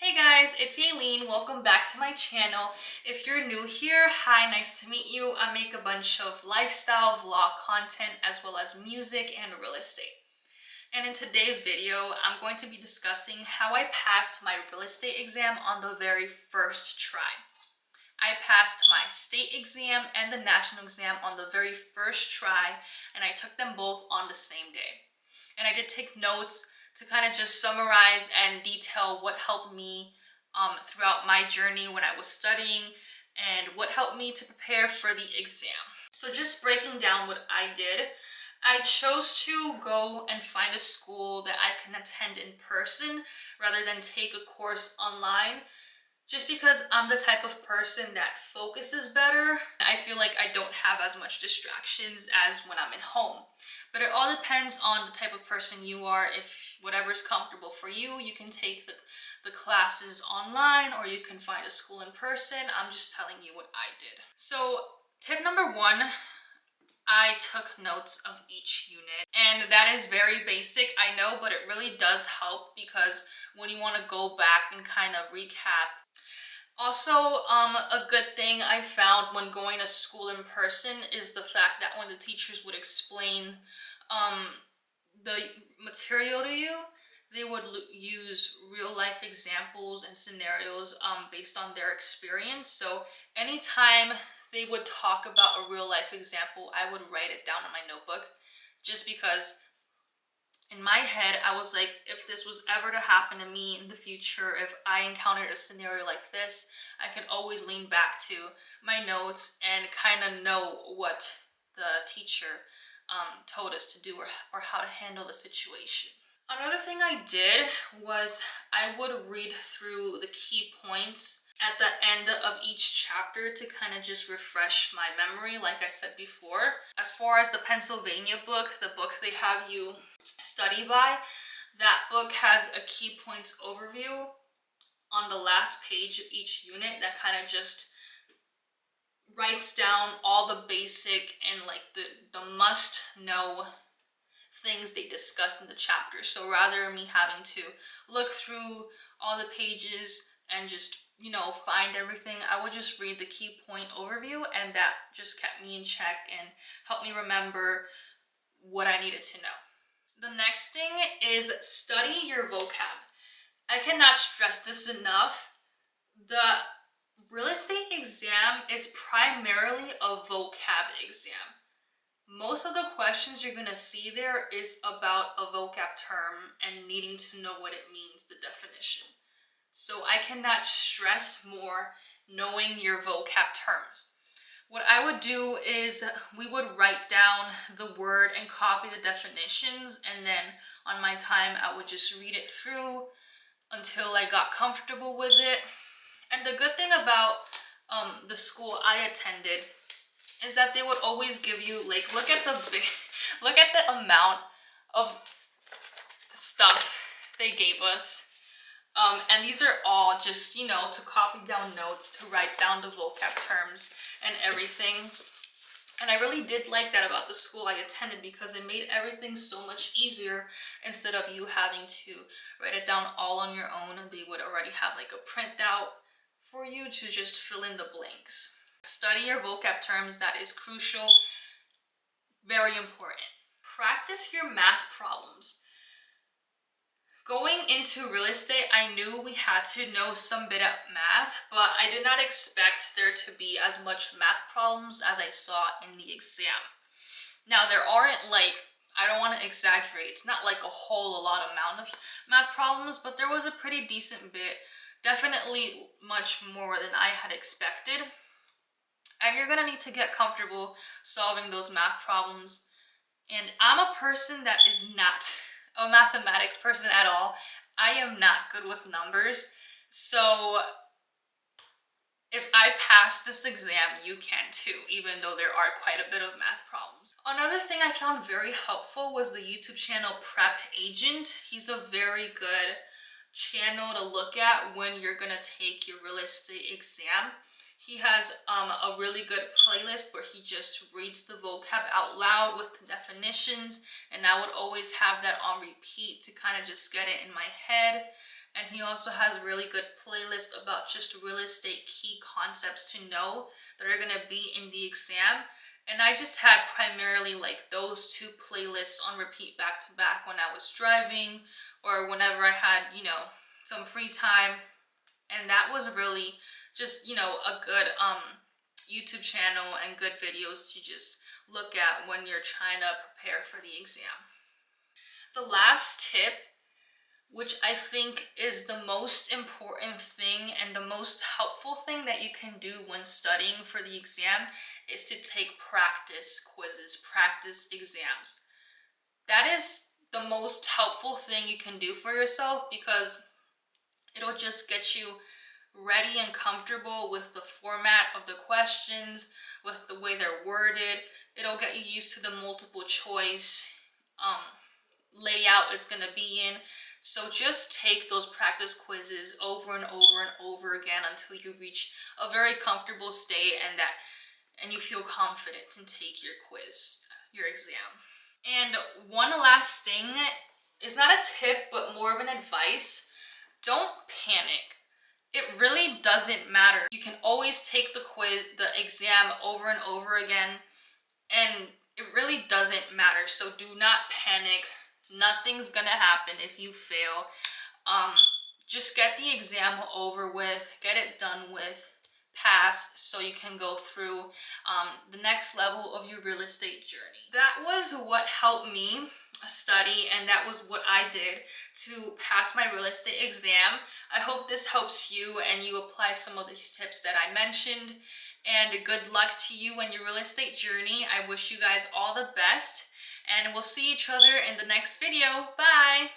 Hey guys, it's Yailin. Welcome back to my channel. If you're new here, hi, nice to meet you. I make a bunch of lifestyle vlog content as well as music and real estate. And in today's video, I'm going to be discussing how I passed my real estate exam on the very first try. I passed my state exam and the national exam on the very first try, and I took them both on the same day. And I did take notes to kind of just summarize and detail what helped me throughout my journey when I was studying and what helped me to prepare for the exam. So just breaking down what I did, I chose to go and find a school that I can attend in person rather than take a course online, just because I'm the type of person that focuses better. I feel like I don't have as much distractions as when I'm at home. But it all depends on the type of person you are. If whatever is comfortable for you, you can take the classes online or you can find a school in person. I'm just telling you what I did. So tip number one, I took notes of each unit. And that is very basic, I know, but it really does help because when you want to go back and kind of recap. Also, a good thing I found when going to school in person is the fact that when the teachers would explain the material to you, they would use real life examples and scenarios based on their experience. So anytime they would talk about a real life example, I would write it down in my notebook, just because in my head, I was like, if this was ever to happen to me in the future, if I encountered a scenario like this, I can always lean back to my notes and kind of know what the teacher told us to do or how to handle the situation. Another thing I did was I would read through the key points at the end of each chapter to kind of just refresh my memory, like I said before. As far as the Pennsylvania book, the book they have you study by, that book has a key points overview on the last page of each unit that kind of just writes down all the basic and like the must know things they discussed in the chapter. So rather than me having to look through all the pages and just, find everything, I would just read the key point overview, and that just kept me in check and helped me remember what I needed to know. The next thing is study your vocab. I cannot stress this enough. The real estate exam is primarily a vocab exam. Most of the questions you're going to see there is about a vocab term and needing to know what it means, the definition. So I cannot stress more knowing your vocab terms. What I would do is we would write down the word and copy the definitions, and then on my time I would just read it through until I got comfortable with it. And the good thing about the school I attended is that they would always give you, like, look at the amount of stuff they gave us. And these are all just, to copy down notes, to write down the vocab terms and everything. And I really did like that about the school I attended, because it made everything so much easier. Instead of you having to write it down all on your own, they would already have like a printout for you to just fill in the blanks. Study your vocab terms, that is crucial, very important. Practice your math problems. Going into real estate, I knew we had to know some bit of math, but I did not expect there to be as much math problems as I saw in the exam. Now, there aren't I don't want to exaggerate, it's not like a whole lot amount of math problems, but there was a pretty decent bit, definitely much more than I had expected. And you're going to need to get comfortable solving those math problems. And I'm a person that is not a mathematics person at all. I am not good with numbers. So if I pass this exam, you can too, even though there are quite a bit of math problems. Another thing I found very helpful was the YouTube channel Prep Agent. He's a very good channel to look at when you're going to take your real estate exam. He has a really good playlist where he just reads the vocab out loud with the definitions, and I would always have that on repeat to kind of just get it in my head and he also has a really good playlist about just real estate key concepts to know that are going to be in the exam. And I just had primarily like those two playlists on repeat back to back when I was driving or whenever I had, some free time. And that was really just, a good YouTube channel and good videos to just look at when you're trying to prepare for the exam. The last tip, which I think is the most important thing and the most helpful thing that you can do when studying for the exam, is to take practice quizzes, practice exams. That is the most helpful thing you can do for yourself, because it'll just get you ready and comfortable with the format of the questions, with the way they're worded. It'll get you used to the multiple choice layout it's going to be in. So just take those practice quizzes over and over and over again until you reach a very comfortable state and you feel confident to take your quiz, your exam. And one last thing, is not a tip but more of an advice. Don't panic. It really doesn't matter. You can always take the exam over and over again, and it really doesn't matter. So do not panic. Nothing's gonna happen if you fail. Just get the exam over with, get it done with, pass, so you can go through the next level of your real estate journey. That was what helped me study, and that was what I did to pass my real estate exam. I hope this helps you and you apply some of these tips that I mentioned. And good luck to you and your real estate journey. I wish you guys all the best, and we'll see each other in the next video. Bye!